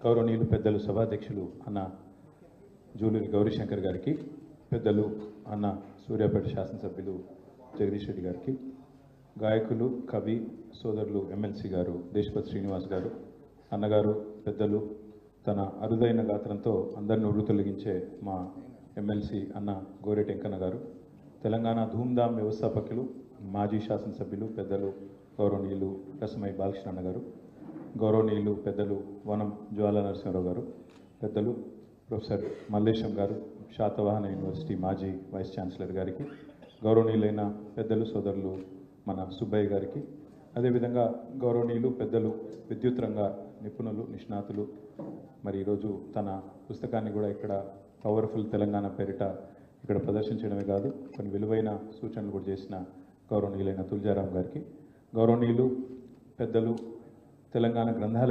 గౌరవనీయులు పెద్దలు సభాధ్యక్షులు అన్న జూలూరి గౌరీశంకర్ గారికి, పెద్దలు అన్న సూర్యాపేట శాసనసభ్యులు జగదీష్ రెడ్డి గారికి, గాయకులు కవి సోదరులు ఎమ్మెల్సీ గారు దేశపతి శ్రీనివాస్ గారు, అన్నగారు పెద్దలు తన అరుదైన గాత్రంతో అందరిని ఉర్రు తొలగించే మా ఎమ్మెల్సీ అన్న గోరెటి వెంకన్న గారు, తెలంగాణ ధూమ్ధామ్ వ్యవస్థాపకులు మాజీ శాసనసభ్యులు పెద్దలు గౌరవనీయులు రసమై బాలకృష్ణ అన్న గారు, గౌరవనీయులు పెద్దలు వనం జ్వాల నరసింహరావు గారు, పెద్దలు ప్రొఫెసర్ మల్లేశం గారు, శాతవాహన యూనివర్సిటీ మాజీ వైస్ ఛాన్సలర్ గారికి, గౌరవనీయులైన పెద్దలు సోదరులు మన సుబ్బయ్య గారికి, అదేవిధంగా గౌరవనీయులు పెద్దలు విద్యుత్ రంగ నిపుణులు నిష్ణాతులు, మరి ఈరోజు తన పుస్తకాన్ని కూడా ఇక్కడ పవర్ఫుల్ తెలంగాణ పేరిట ఇక్కడ ప్రదర్శించడమే కాదు కొన్ని విలువైన సూచనలు కూడా చేసిన గౌరవనీయులైన తులజారాం గారికి, గౌరవనీయులు పెద్దలు తెలంగాణ గ్రంథాలయ